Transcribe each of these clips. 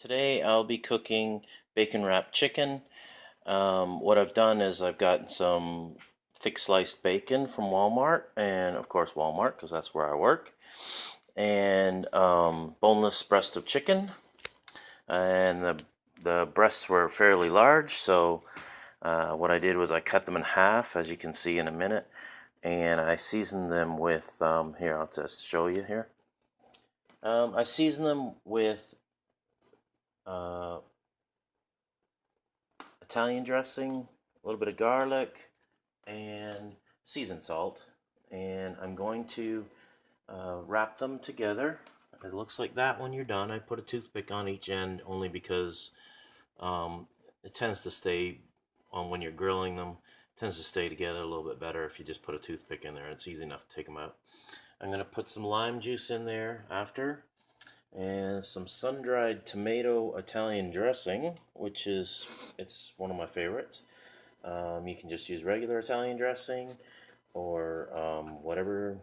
Today I'll be cooking bacon wrapped chicken. What I've done is I've gotten some thick sliced bacon from Walmart, and of course Walmart because that's where I work, and boneless breast of chicken, and the breasts were fairly large, so what I did was I cut them in half, as you can see in a minute, and I seasoned them with here, I'll just show you here. I seasoned them with uh, Italian dressing, a little bit of garlic, and seasoned salt. And I'm going to wrap them together. It looks like that when you're done. I put a toothpick on each end only because it tends to stay on when you're grilling them. It tends to stay together a little bit better if you just put a toothpick in there. It's easy enough to take them out. I'm going to put some lime juice in there after, and some sun-dried tomato Italian dressing, which it's one of my favorites. You can just use regular Italian dressing or whatever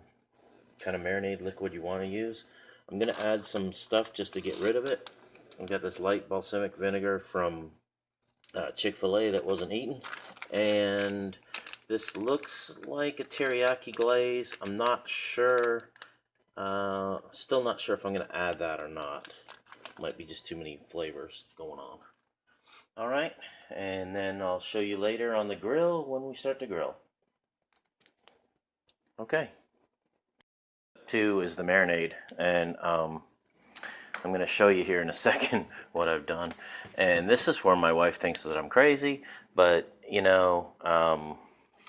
kind of marinade liquid you want to use. I'm going to add some stuff just to get rid of it. I've got this light balsamic vinegar from Chick-fil-A that wasn't eaten, and this looks like a teriyaki glaze. I'm not sure. Still not sure if I'm going to add that or not. Might be just too many flavors going on. Alright, and then I'll show you later on the grill when we start to grill. Okay. 2 is the marinade, and I'm going to show you here in a second what I've done. And this is where my wife thinks that I'm crazy, but you know,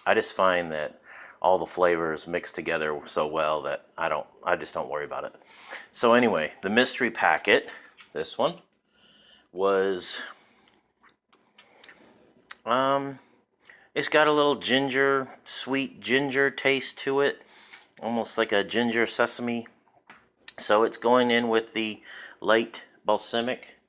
I just find that all the flavors mix together so well that I just don't worry about it. So anyway, the mystery packet, this one, was it's got a little ginger, sweet ginger taste to it, almost like a ginger sesame. So it's going in with the light balsamic.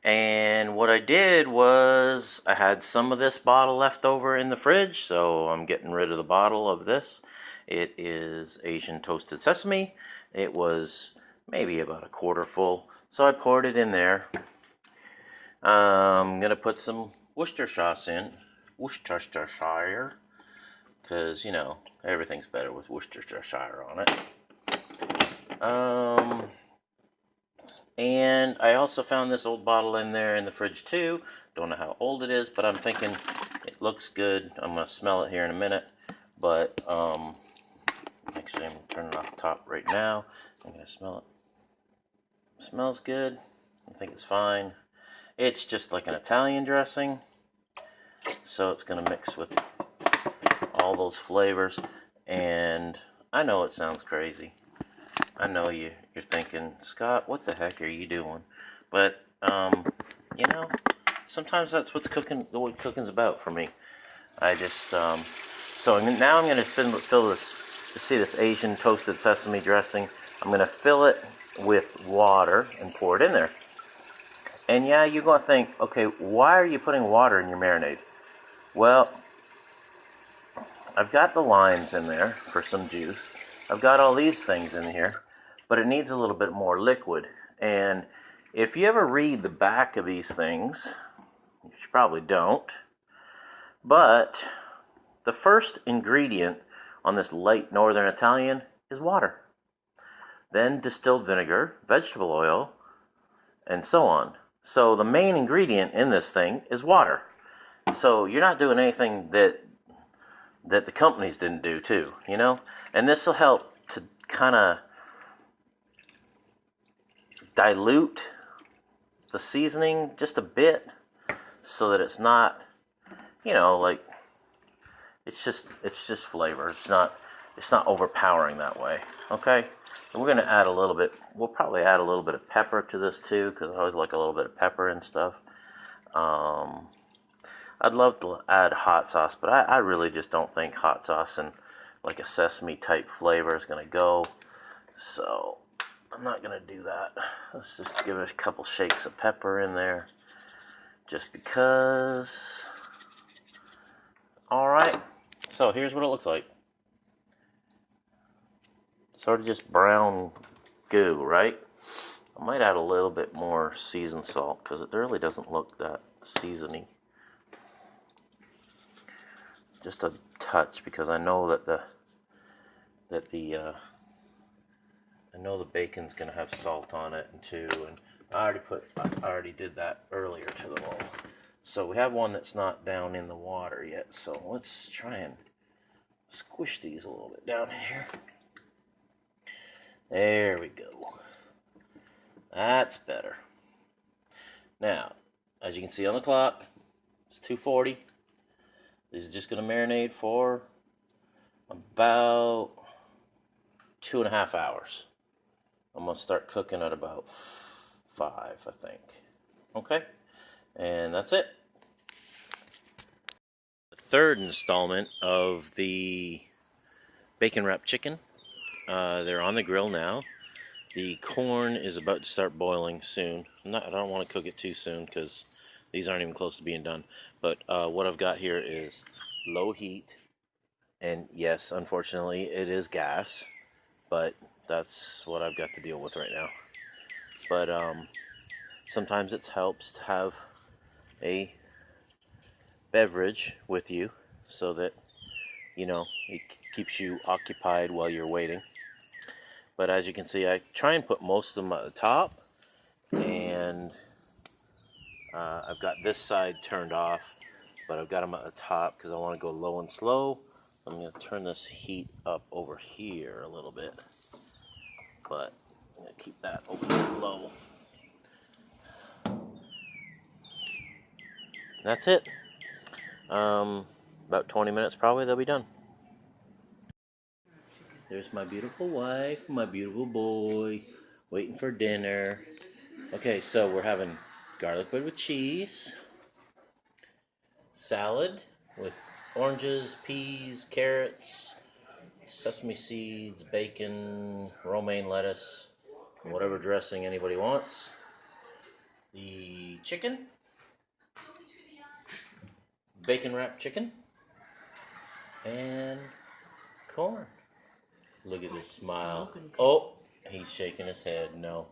And what I did was I had some of this bottle left over in the fridge, so I'm getting rid of the bottle of this. It is Asian toasted sesame. It was maybe about a quarter full, so I poured it in there. I'm gonna put some Worcestershire sauce in, Worcestershire, because you know everything's better with Worcestershire on it. And I also found this old bottle in there in the fridge too. Don't know how old it is, but I'm thinking it looks good. I'm going to smell it here in a minute. But actually, I'm turning off the top right now. I'm going to smell it. Smells good. I think it's fine. It's just like an Italian dressing. So it's going to mix with all those flavors. And I know it sounds crazy. I know you're thinking, Scott, what the heck are you doing? But you know, sometimes that's what cooking's about for me. I just so now I'm going to fill this. See this Asian toasted sesame dressing? I'm going to fill it with water and pour it in there. And yeah, you're going to think, okay, why are you putting water in your marinade? Well, I've got the limes in there for some juice. I've got all these things in here, but it needs a little bit more liquid. And if you ever read the back of these things, you probably don't, but the first ingredient on this light Northern Italian is water. Then distilled vinegar, vegetable oil, and so on. So the main ingredient in this thing is water. So you're not doing anything that the companies didn't do too, you know? And this will help to kind of dilute the seasoning just a bit so that it's not, you know, like it's just flavor. It's not overpowering that way. Okay? And we're going to add a little bit. We'll probably add a little bit of pepper to this too, because I always like a little bit of pepper and stuff. I'd love to add hot sauce, but I really just don't think hot sauce and like a sesame type flavor is going to go. So I'm not going to do that. Let's just give it a couple shakes of pepper in there, just because. Alright, so here's what it looks like. Sort of just brown goo, right? I might add a little bit more seasoned salt because it really doesn't look that seasony. Just a touch, because I know that I know the bacon's gonna have salt on it too, and I already did that earlier to the roll. So we have one that's not down in the water yet. So let's try and squish these a little bit down here. There we go. That's better. Now, as you can see on the clock, it's 2:40. This is just going to marinate for about 2.5 hours. I'm going to start cooking at about 5, I think. Okay, and that's it. The third installment of the bacon wrapped chicken. They're on the grill now. The corn is about to start boiling soon. I don't want to cook it too soon because these aren't even close to being done. But what I've got here is low heat. And yes, unfortunately, it is gas. But that's what I've got to deal with right now. But sometimes it helps to have a beverage with you so that, you know, it keeps you occupied while you're waiting. But as you can see, I try and put most of them at the top, and I've got this side turned off, but I've got them at the top because I want to go low and slow. I'm going to turn this heat up over here a little bit, but I'm going to keep that over here low. That's it. About 20 minutes probably, they'll be done. There's my beautiful wife, my beautiful boy, waiting for dinner. Okay, so we're having garlic bread with cheese, salad with oranges, peas, carrots, sesame seeds, bacon, romaine lettuce, whatever dressing anybody wants. The chicken, bacon wrapped chicken, and corn. Look at this smile. Oh, he's shaking his head. No.